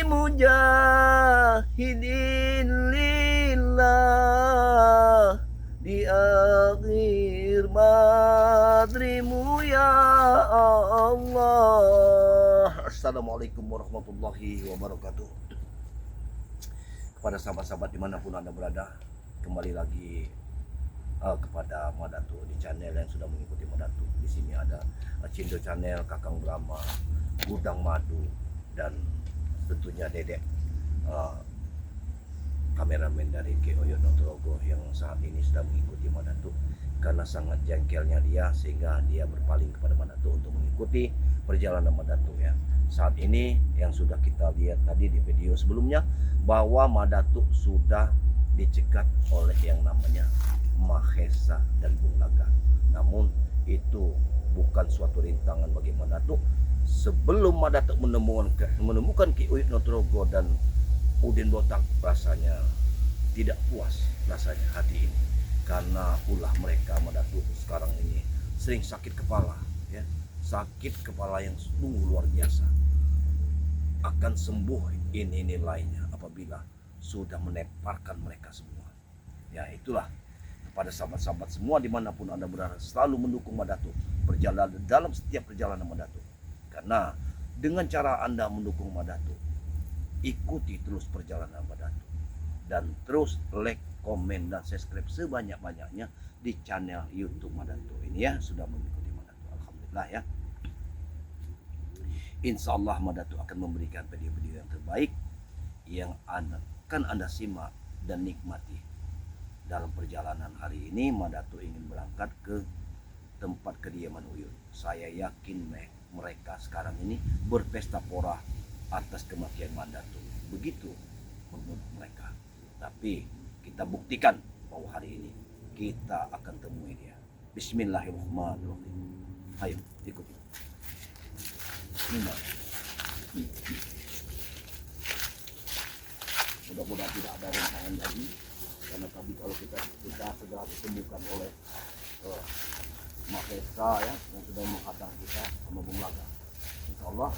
mujahidin lillah di akhir madrimu ya Allah. Assalamualaikum warahmatullahi wabarakatuh. Kepada sahabat-sahabat dimanapun Anda berada, kembali lagi kepada Madatu di channel yang sudah mengikuti Madatu. Di sini ada Cindo Channel, Kakang Brahma, Gudang Madu, dan tentunya Dedek, kameramen dari Oyo Notorogo yang saat ini sedang mengikuti Madatu. Karena sangat jengkelnya dia, sehingga dia berpaling kepada Madatu untuk mengikuti perjalanan Madatu ya. Saat ini yang sudah kita lihat tadi di video sebelumnya, bahwa Madatu sudah dicegat oleh yang namanya Mahesa dan Bung Laga. Namun itu bukan suatu rintangan bagi Madatu. Sebelum Madatu menemukan Ki Oyo Notorogo dan Udin Botak, rasanya tidak puas rasanya hati ini, karena ulah mereka Madatu sekarang ini sering sakit kepala ya, sakit kepala yang sungguh luar biasa. Akan sembuh ini nilainya apabila sudah meneparkan mereka semua ya. Itulah kepada sahabat-sahabat semua dimanapun Anda berada, selalu mendukung Madatu berjalan dalam setiap perjalanan Madatu. Karena dengan cara Anda mendukung Madatu, ikuti terus perjalanan Madatu, dan terus like, komen, dan subscribe sebanyak-banyaknya di channel YouTube Madatu ini ya. Sudah mengikuti Madatu, alhamdulillah ya. Insya Allah Madatu akan memberikan video-video yang terbaik yang akan Anda simak dan nikmati. Dalam perjalanan hari ini Madatu ingin berangkat ke tempat kediaman Uyun. Saya yakin mereka sekarang ini berpesta pora atas kematian Madatu. Begitu menurut mereka. Tapi kita buktikan bahwa hari ini kita akan temui dia. Bismillahirrahmanirrahim. Ayo ikuti. Mudah-mudahan tidak ada rintangan lagi, karena tadi kalau kita segera ditemukan oleh Mahesa ya, yang sudah menghadang kita sama Bung Laga. Insya Allah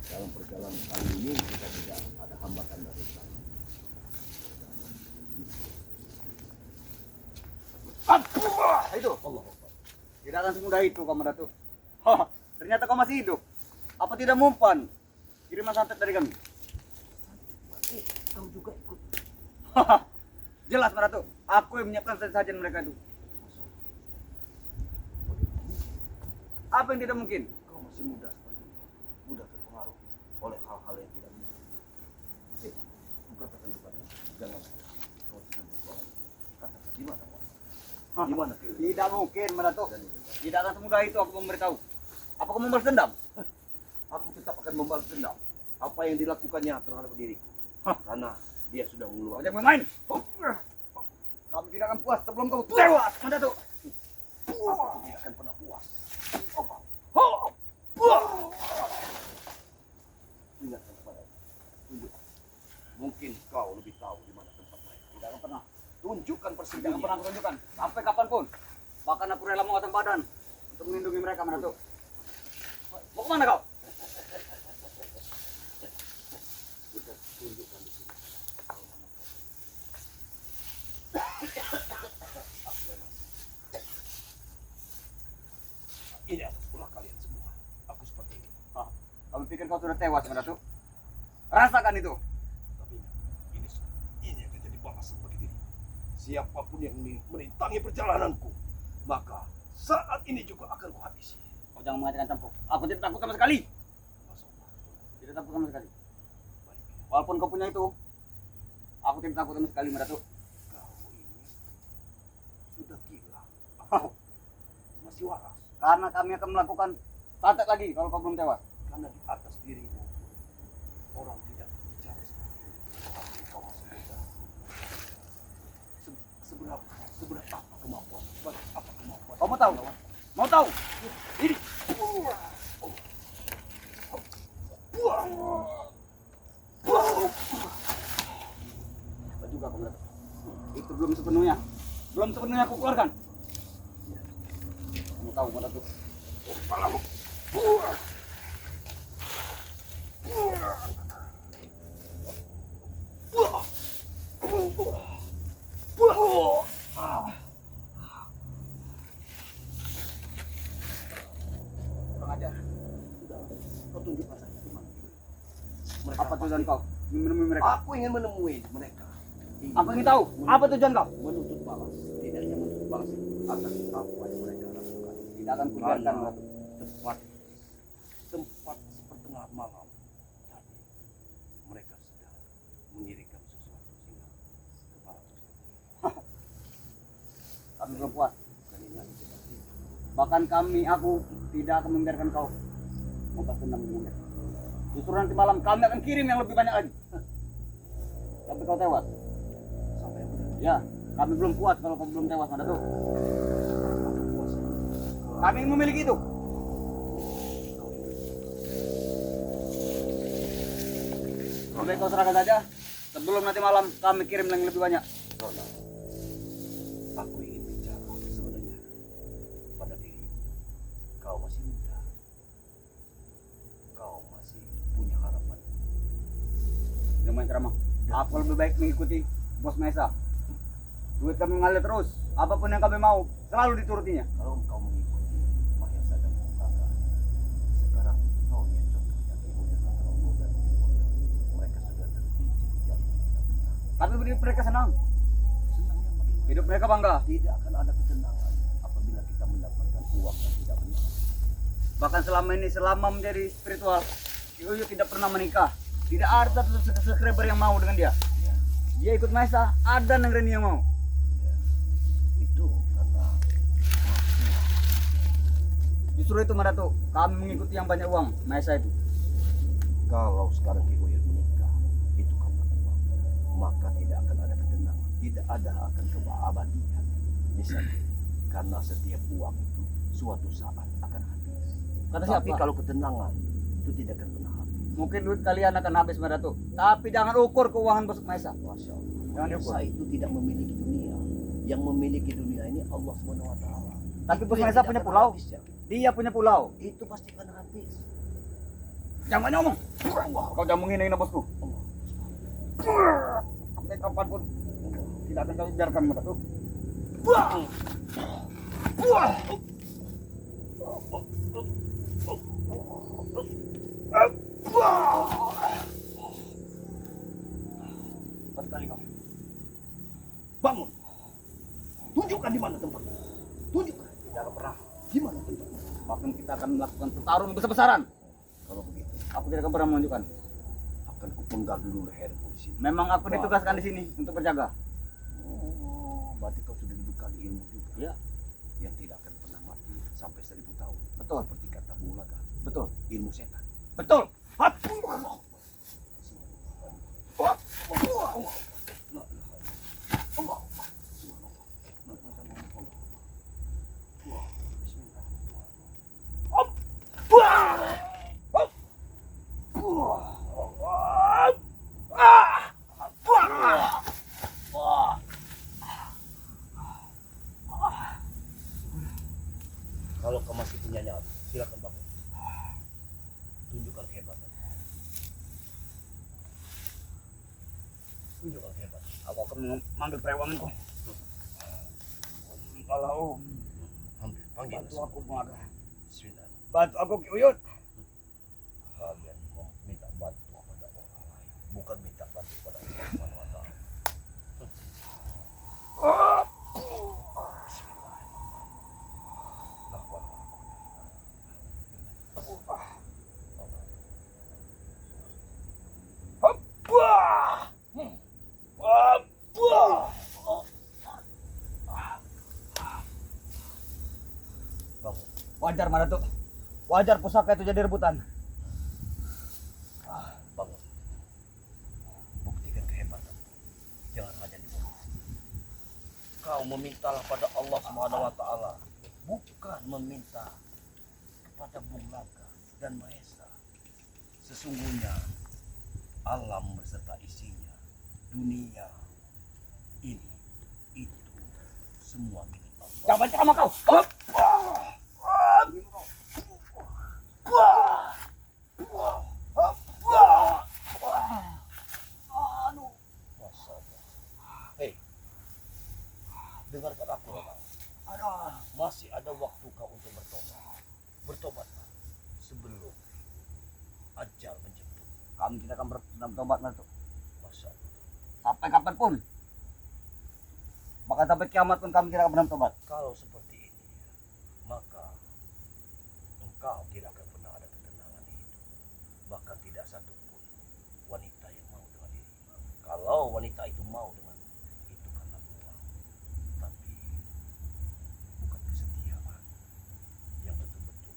dalam perjalanan kali ini kita tidak ada hambatan dari sana. Itu Allah. Tidak akan semudah itu kamu Datuk. Ternyata kau masih hidup. Apa tidak mempan kiriman santet dari kami? Kau juga ikut. Jelas Datuk. Aku yang menyiapkan sajian mereka itu. Apa yang tidak mungkin? Kau masih muda seperti itu, mudah terpengaruh oleh hal-hal yang tidak benar. Katakan kepada, jangan kau tidak berbohong. Katakan di mana kau? Di mana? Tidak mungkin Datuk. Tidak akan semudah itu aku memberitahu. Apa kamu membalas dendam? Aku tetap akan membalas dendam apa yang dilakukannya terhadap diriku. Karena dia sudah mengeluarkan. Jangan main. Kamu tidak akan puas sebelum kamu tewas, Datuk. Aku tidak akan pernah puas. Ingatkan kepada aku. Mungkin kau lebih tahu di mana tempat mereka. Tidak akan pernah. Tunjukkan Jangan persembunyian. pernah aku tunjukkan sampai kapanpun. Bahkan aku rela mengotong badan untuk melindungi mereka, Datuk. Mau kemana kau? Kita tunjukkan di sini. Ini atas ulah kalian semua. Aku seperti ini. Kamu pikir kau sudah tewas, Datuk? Rasakan itu. Tapi ini akan jadi balasan bagi diri. Siapapun yang merintangi perjalananku, maka saat ini juga akan kuhabisi. Kau jangan mengatakan campur. Aku tidak takut sama sekali. Masya Allah. Tidak takut sama sekali. Baik. Walaupun kau punya itu, aku tidak takut sama sekali, Datuk. Kau ini sudah gila. Atau masih waras? Karena kami akan melakukan santet lagi kalau kau belum tewas. Karena di atas dirimu orang tidak bicara seperti itu. Tapi kau masih muda. Seberapa apa kemampuan? Apa kemampuan? Kau mau tahu? Mau tahu? Ini. Apa juga kau Datuk? Itu belum sepenuhnya. Belum sepenuhnya aku keluarkan. Kamu tahu, Datuk? Kepalamu. Mereka Apa tujuan pasti- kau menemui mereka? Aku ingin menemui mereka. Aku ingin tahu apa tujuan kau? Menuntut balas. Tidak hanya menuntut balas, akan apa yang mereka lakukan. Tidak akan kubiarkan Karena Ratu. tempat sepertengah malam tadi mereka sedang mengirimkan sesuatu sehingga kepala Kami belum puas. kalian tidak tidur. Bahkan aku tidak akan membiarkan kau membalas dendam dengan mereka. Justru nanti malam kami akan kirim yang lebih banyak lagi. Sampai kau tewas. Sampai yang benar Ya, kami belum puas kalau kau belum tewas, Datuk. puasa. Kami ingin memiliki itu. Lebih kau serahkan saja. Sebelum nanti malam kami kirim yang lebih banyak. Nona, aku ingin bicara sebenarnya pada diri. Kau masih muda. Kau masih punya harapan. Jangan main ceramah. Aku lebih baik mengikuti Bos Mesa. Duit kami mengalir terus. Apapun yang kami mau, selalu diturutinya. Kalau kau mengikuti Mahesa dan Mungkaka, sekarang kau lihat contohnya Ibu dan Romo dan Ibu. Mereka sudah terbiji di jalan yang tidak benar. Tapi mereka senang. Senangnya bagaimana? Hidup mereka bangga. Tidak akan ada ketenangan apabila kita mendapatkan uang yang tidak benar. Bahkan selama ini, selama menjadi spiritual, Yuyu tidak pernah menikah. Tidak ada subscriber yang mau dengan dia. Ya, Dia ikut Mesa, ada yang Reni yang mau. ya. Itu karena Justru itu Madatu, kami mengikuti yang banyak uang, Mesa itu. kalau sekarang Ki Uyut menikah, itu karena uang, maka tidak akan ada ketenangan, tidak ada akan keabadian. Misalnya, karena setiap uang itu suatu saat akan habis. Kata Tapi siapa? kalau ketenangan itu tidak akan pernah habis. Mungkin duit kalian akan habis Madatu. Tapi jangan ukur keuangan Bos Mesa. Masya Allah. Jangan diukur. Mahesa itu tidak memiliki dunia. Yang memiliki dunia ini Allah Subhanahu Wa Taala. Tapi Itu Bos yang Mesa tidak punya akan pulau. habis, ya. Dia punya pulau. Itu pasti akan habis. Jangan banyak ngomong. Kau jangan menghina bosku. Allah. Sampai kapanpun tidak akan kami biarkan Madatu. Empat kali kau. Bangun. Tunjukkan di mana tempatnya. Tunjukkan. Tidak akan pernah. Di mana tempatnya. Bahkan kita akan melakukan pertarungan besar-besaran. Kalau begitu, Aku tidak akan pernah menunjukkan. akan kupenggal dulu leherku di sini. Memang aku ditugaskan di sini untuk berjaga. Oh, berarti kau sudah dibekali ilmu juga. Ya, Yang tidak akan pernah mati sampai 1000 tahun. betul, Seperti kata Bulaga, betul, ilmu setan. betul. Kalau kau masih punya nyali, silakan bangun. Tunjukkan kehebatan. Tunjukkan kehebatan. Aku akan mengambil perewanganku. Kalau Ambil, panggil. bantu aku mengadah. Bismillah. Bantu aku Ki Uyut. Kalian minta bantu pada orang lain, bukan minta bantu pada Allah Subhanahu Wa Taala. Bangun. Wajar Madatu. Wajar pusaka itu jadi rebutan. Bangun. Buktikan kehebatan. Jangan hanya di bawah. Kau memintalah pada Allah Subhanahu Wa Taala, bukan meminta kepada Bulaga dan Mahesa. Sesungguhnya alam beserta isinya, dunia ini itu semua milik Allah. Jangan baca sama kau. Masya Allah. Hei, dengarkan aku, Roman. Masih ada waktu kau untuk bertobat. Bertobatlah sebelum ajal menjemput. Kami tidak akan bertobat Datuk. Masya Allah. Sampai kapanpun. Bahkan sampai kiamat pun kami tidak akan pernah tobat. Kalau seperti ini, maka engkau tidak akan pernah ada ketenangan hidup. Bahkan tidak satupun wanita yang mau dengan diri. Kalau wanita itu mau dengan itu karena uang, tapi bukan kesetiaan yang betul-betul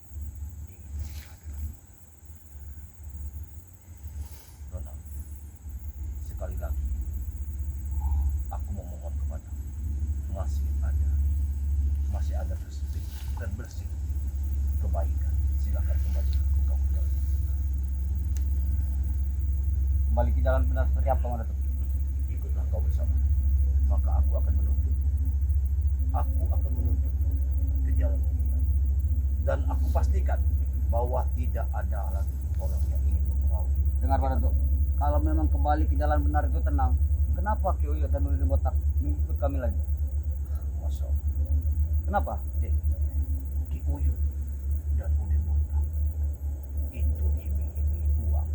ingin menikah denganmu. Nona, sekali lagi aku memohon kepadamu, masih ada tersebut dan bersih kebaikan. Silakan kembali ke engkau jalan. Kembali ke jalan benar seperti apa Datuk? Ikutlah kau bersama, maka aku akan menuntut ke jalan yang benar. Dan aku pastikan bahwa tidak ada lagi orang yang ingin mempengaruhi. Dengar Pak Datuk, kalau memang kembali ke jalan benar itu tenang, kenapa Ki Uyut dan Nurdin Botak mengikut kami lagi? Masya Allah. Kenapa? Ki Uyut dan Udin Botak itu diiming-imingi uang.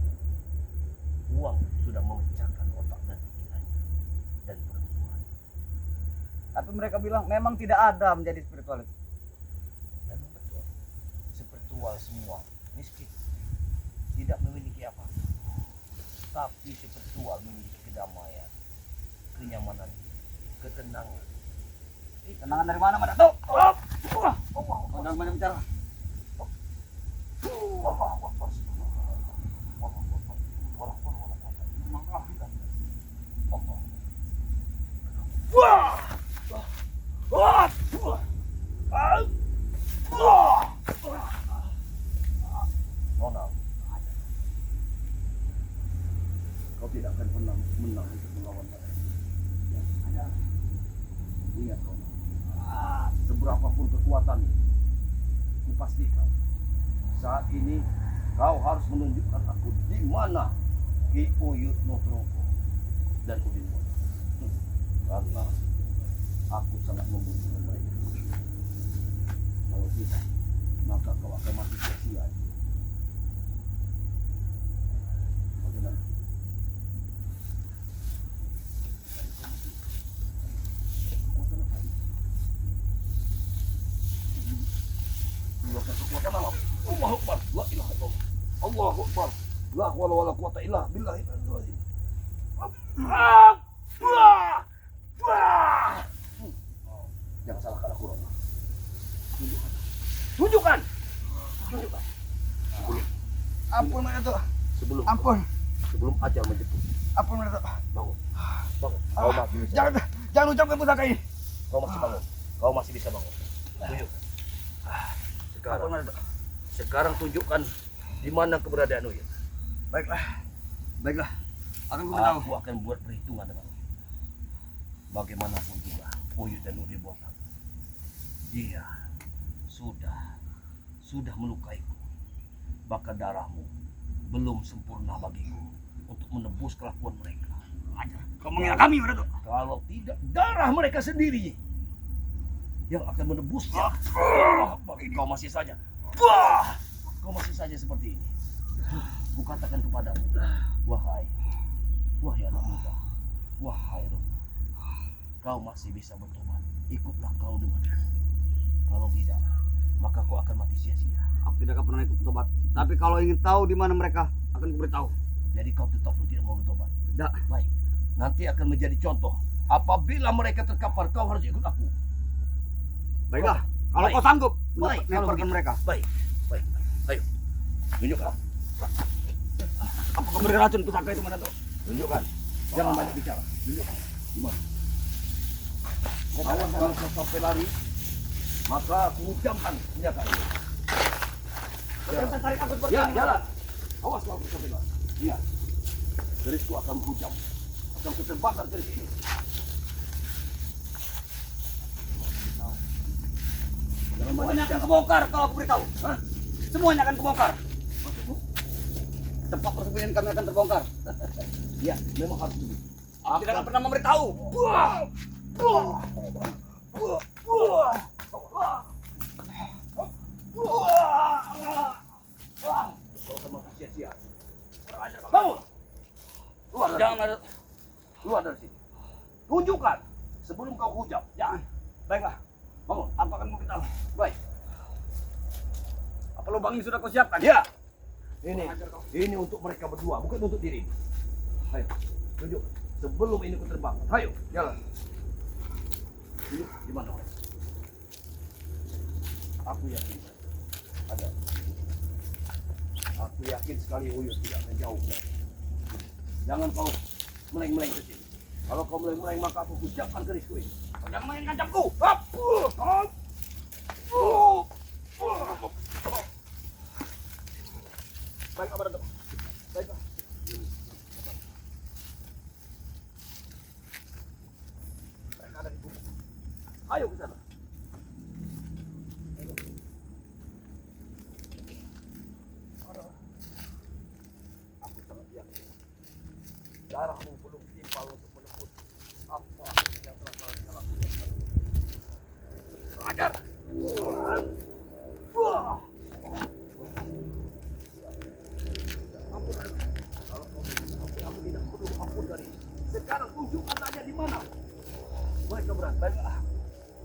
Uang sudah memecahkan otak dan pikirannya dan perempuan. Tapi mereka bilang memang tidak ada menjadi spiritualis. Memang betul. Spiritual semua miskin, tidak memiliki apa. Tapi spiritual memiliki kedamaian, kenyamanan, ketenangan. Tenangan dari mana Pak Datuk? Jangan banyak bicara. Nona, kau tidak akan pernah menang untuk melawan mereka. Ya. Ingat Nona, seberapapun kekuatanmu, kupastikan saat ini kau harus menunjukkan aku di mana Ki Uyut Nugroho dan Udin Botak. Karena aku sangat membutuhkan mereka. Kalau tidak, maka kau akan mati sia-sia. Bagaimana? Kekuatan Allah. Allahu Akbar. La ilaha illallah. Allahu Akbar. La hawla wala quwata illa billah. Jangan salahkan aku, Roma. Tunjukkan. Tunjukkan. Tunjukkan. Ampun Pak Datuk. Sebelum Ampun. sebelum ajal menjemput. Ampun Pak Datuk. Bangun. Bangun. Kau masih bisa. Jangan ucapkan pusaka ini. Kau masih bangun. Kau masih bisa bangun. Tunjukkan. Sekarang, Ampun Pak Datuk. sekarang tunjukkan di mana keberadaan Uyut. Baiklah. Baiklah. Akan beritahu. Aku akan buat perhitungan dengan Uyut. Bagaimanapun juga Uyut dan Udin Botak, dia sudah melukaiku. Bahkan darahmu belum sempurna bagiku untuk menebus kelakuan mereka. Kau mengira kami Pak Datuk? Kalau tidak, darah mereka sendiri yang akan menebusnya. Kau masih saja. Kau masih saja seperti ini. Kukatakan kepadamu, wahai anak muda, wahai Roma, kau masih bisa bertobat. Ikutlah kau denganku. Kalau tidak, maka kau akan mati sia-sia. Aku tidak akan pernah ikut bertobat. Tapi kalau ingin tahu di mana mereka, akan kuberitahu. Jadi kau tetap tidak mau bertobat. Tidak. Baik. Nanti akan menjadi contoh. Apabila mereka terkapar, kau harus ikut aku. Baiklah. Kalau Baik. kau sanggup Baik, kalau melemparkan begitu. mereka. Baik. Ayo. Tunjukkan. Apa kau beri racun pusaka itu Pak Datuk? Tunjukkan. Jangan banyak bicara. Tunjukkan. Gimana? Awas kalau kau sampai lari, maka aku hujamkan senjata ini. Jangan tarik aku seperti Ya, ini. jalan. Awas kalau kau sampai lari. Iya. Kerisku akan menghujam. Akan keterbakar keris ini. Jangan banyak Semuanya akan bicara. kebongkar kalau aku beritahu. Hah? Semuanya akan kebongkar. Maksudmu? Tempat persembunyian kami akan terbongkar. Ya, memang harus begitu. Aku tidak akan pernah memberitahu. Kau akan mati sia-sia. Bangun! Keluar. Jangan ada. Keluar dari sini. Tunjukkan sebelum kau hujam. Jangan. Baiklah. Bangun. Aku akan memberitahu. Baik. Apa lubang ini sudah kau siapkan? Ya. Ini untuk mereka berdua, bukan untuk diri. Ayo, tunjuk. Sebelum ini ku terbang. Ayo, jalan. Tunjuk di mana mereka? Aku yakin ada. Aku yakin sekali Uyus tidak akan jauh. Jangan kau meleng-meleng ke sini. Kalau kau meleng-meleng maka aku ucapkan kerisku ini. Kau jangan main ngancamku. Hop. Baik, apa itu? Baik, Pak. Mereka ada di bumi. Ayo ke sana. Aku sangat yakin. Darahmu belum timpal untuk menebus apa yang telah kalian lakukan. Ajar. Wah. Kalau aku tidak perlu ampun dari ini. Sekarang tunjukkan saja di mana mereka berada. Baiklah.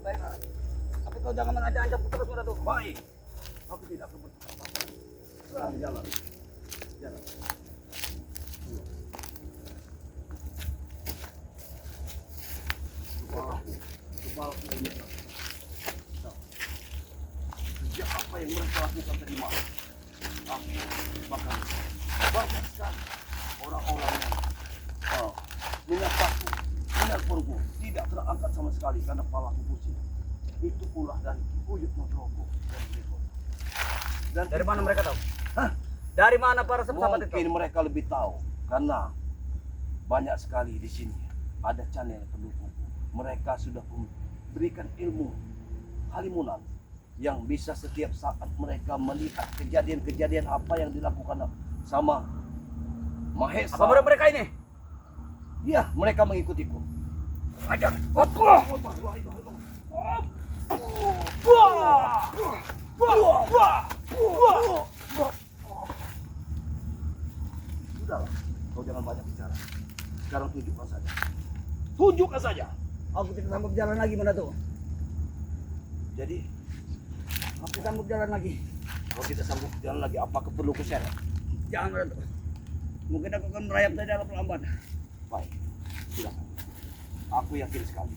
Baiklah. Tapi kau jangan mengajak-ajak terus pada tuh. Baik. Aku tidak akan bertukar apa-apa. Sekarang jalan. Jalan. Kepalaku ini. Sejak apa yang mereka lakukan tadi malam? Aku bahkan banyak sekali orang-orang yang menyataku, menelponku tidak terangkat sama sekali karena kepalaku pusing. Itu ulah dari Uyut Nugroho dan Bego. Dan Dari mana mereka tahu? Hah? Dari mana para sahabat Mungkin itu? mereka lebih tahu karena banyak sekali di sini ada channel pendukungku. Mereka sudah memberikan ilmu halimunan yang bisa setiap saat mereka melihat kejadian-kejadian apa yang dilakukan sama Mahesa. Apa benar mereka ini? Iya, mereka mengikutiku. Ajar. Sudahlah, kau jangan banyak bicara. Sekarang tunjukkan saja. Tunjukkan saja. Aku tidak sanggup jalan lagi mana tuh. Jadi, Aku sanggup jalan lagi. kau tidak sanggup jalan lagi. Apakah perlu kuseret? Jangan mana tuh. Mungkin aku akan merayap saja dalam pelambat. Baik, silakan. Aku yakin sekali.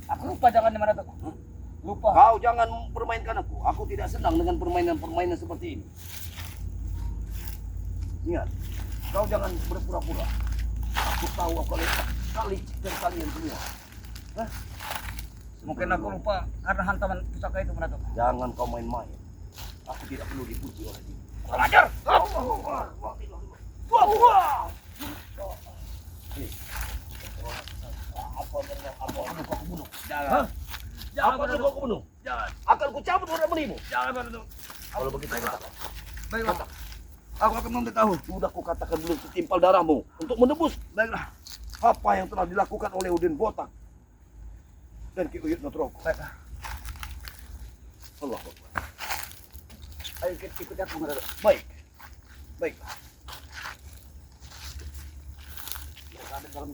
Aku lupa jalannya mana tuh. Hah? Lupa. Kau jangan permainkan aku. Aku tidak senang dengan permainan-permainan seperti ini. Ingat, kau jangan berpura-pura. Aku tahu aku letak kali dari kalian semua. Hah? Mungkin aku lupa karena hantaman pusaka itu mana tuh. Jangan kau main-main. Aku tidak perlu dipuji oleh dia. Kurang ajar. Apa akan kau bunuh? Jangan. Hah? Jangan Apa mana akan tuh. kau bunuh? Jangan. Akan ku cabut roda menimu. Jangan mana tuh. Kalau begitu katakan. Baiklah. Aku akan memberitahu. Sudah kukatakan belum setimpal darahmu untuk menebus Baiklah. apa yang telah dilakukan oleh Udin Botak dan Ki Uyut Nugroho. Baiklah. Allah Akbar. Ayo kita ikut aku mana tuh. Baik. Baik. Mereka ada dalam.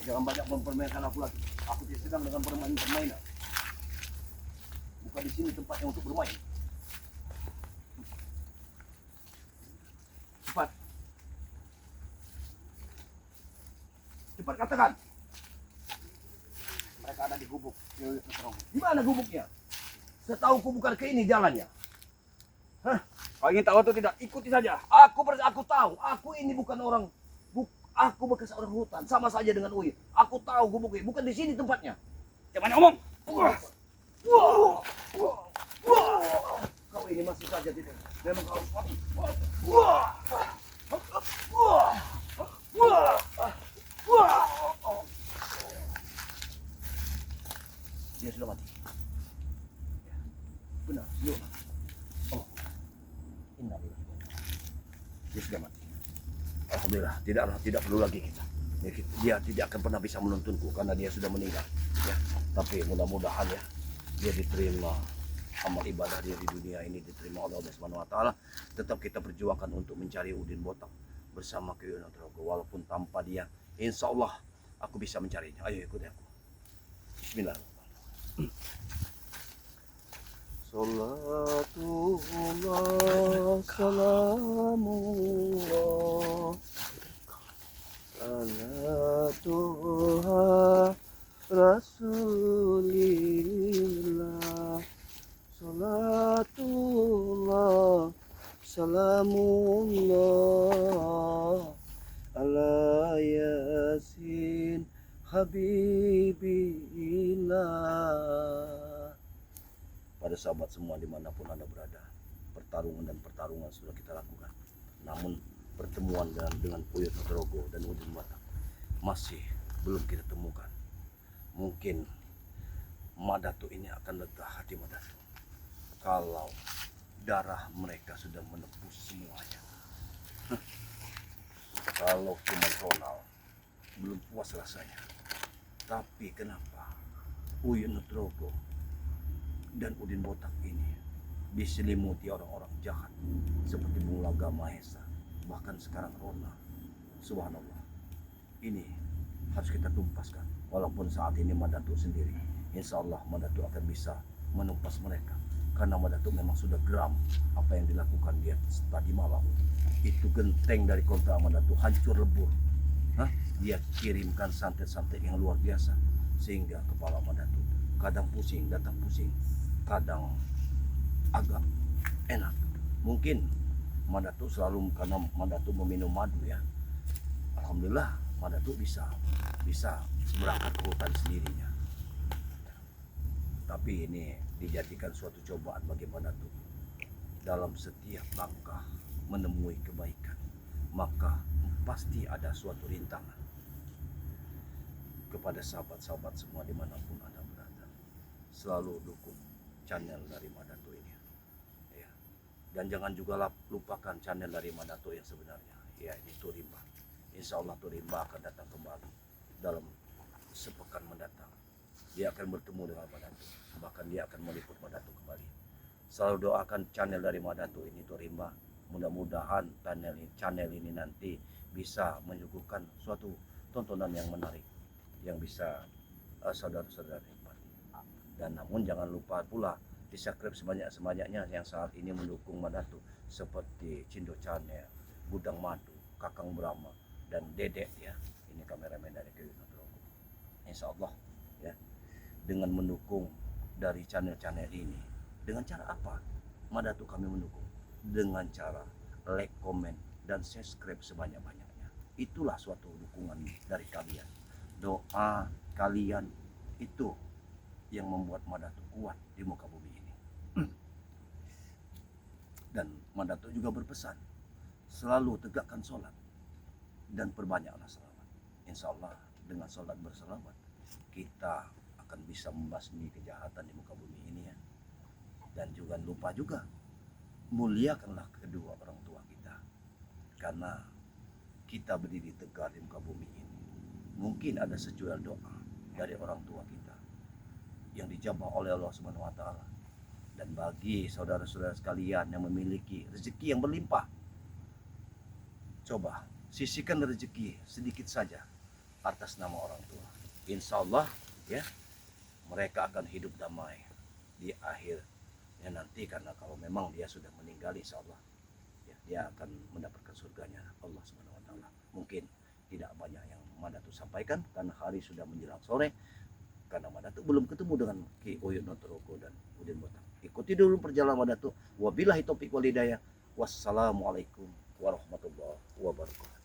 Jangan banyak mempermainkan aku lagi. Aku tidak sedang dengan permainan. Bukan di sini tempatnya untuk bermain. Cepat. Cepat katakan. Mereka ada di gubuk. Di mana gubuknya? Setauku bukan ke ini jalannya. Kau ingin tahu atau tidak? Ikuti saja. Aku tahu. Aku ini bukan orang. Aku bekas orang hutan. Sama saja dengan Uyut. Aku tahu gubuknya. Bukan di sini tempatnya. Jangan ngomong. Kau ini masih saja tidak. Memang kau harus. Dia sudah mati. Benar, dia mati. Oh, innalillahi. Dia sudah mati. Alhamdulillah, tidak perlu lagi kita. Dia tidak akan pernah bisa menuntunku karena dia sudah meninggal. Ya, tapi mudah-mudahan ya dia diterima amal ibadah dia di dunia ini diterima oleh Allah Subhanahu wa taala. Tetap kita perjuangkan untuk mencari Udin Botak bersama Ki Uyut Nugroho. Walaupun tanpa dia, insya Allah aku bisa mencarinya. Ayo ikuti aku. Bismillahirrahmanirrahim. Salatullah salamullah ala Tuhan Rasulillah. Salatullah salamullah ala Yasin Habibillah. Pada sahabat semua dimanapun Anda berada, pertarungan sudah kita lakukan. Namun pertemuan dengan Uyut Nugroho dan Udin Batak masih belum kita temukan. Mungkin Madatu ini akan lega hati Madatu kalau darah mereka sudah menembus semuanya. Kalau cuma Ronald belum puas rasanya. Tapi kenapa Uyut Nugroho dan Udin Botak ini diselimuti orang-orang jahat seperti Bung Laga Mahesa, bahkan sekarang Rona. Subhanallah, ini harus kita tumpaskan. Walaupun saat ini Madatu sendiri, insya Allah Madatu akan bisa menumpas mereka, karena Madatu memang sudah geram apa yang dilakukan dia tadi malam. Itu genteng dari kontra Madatu hancur lebur. Dia kirimkan santet-santet yang luar biasa sehingga kepala Madatu kadang pusing, datang pusing, kadang agak enak. Mungkin Madatu selalu karena Madatu meminum madu ya. Alhamdulillah Madatu bisa berangkat ke hutan sendirinya. Tapi ini dijadikan suatu cobaan bagi Madatu. Dalam setiap langkah menemui kebaikan, maka pasti ada suatu rintangan. Kepada sahabat-sahabat semua dimanapun Anda berada, selalu dukung channel dari Madatu ini ya. Dan jangan juga lupakan channel dari Madatu yang sebenarnya, ya, ini Turimba. Insya Allah Turimba akan datang kembali dalam sepekan mendatang. Dia akan bertemu dengan Madatu, bahkan dia akan meliput Madatu kembali. Selalu doakan channel dari Madatu ini Turimba. Mudah-mudahan channel ini nanti bisa menyuguhkan suatu tontonan yang menarik, yang bisa saudara-saudara nikmati. Dan namun jangan lupa pula di subscribe sebanyak-banyaknya yang saat ini mendukung Madatu, seperti Cindo Channel, Gudang Madu, Kakang Brahma, dan Dedek ya. Ini kameramen dari Ki Uyut Nugroho. Insya Allah ya, dengan mendukung dari channel-channel ini, dengan cara apa Madatu kami mendukung? Dengan cara like, komen, dan subscribe sebanyak-banyaknya. Itulah suatu dukungan dari kalian. Doa kalian itu yang membuat Madatu kuat di muka bumi ini. Dan Madatu juga berpesan, selalu tegakkan sholat dan perbanyaklah selawat. Insya Allah dengan sholat berselawat kita akan bisa membasmi kejahatan di muka bumi ini ya. Dan juga lupa juga muliakanlah kedua orang tua kita, karena kita berdiri tegak di muka bumi ini. Mungkin ada sejual doa dari orang tua kita yang dijabah oleh Allah Subhanahu wa taala. Dan bagi saudara-saudara sekalian yang memiliki rezeki yang berlimpah, coba sisihkan rezeki sedikit saja atas nama orang tua. Insya Allah ya, mereka akan hidup damai di akhirnya nanti, karena kalau memang dia sudah meninggal insya Allah ya, dia akan mendapatkan surganya Allah Subhanahu wa taala. Mungkin tidak banyak yang Madatu sampaikan karena hari sudah menjelang sore, karena Madatu belum ketemu dengan Ki Uyut Nugroho dan Udin Botak. Ikuti dulu perjalanan Madatu. Wabillahi taufiq wal hidayah. Wassalamualaikum warahmatullahi wabarakatuh.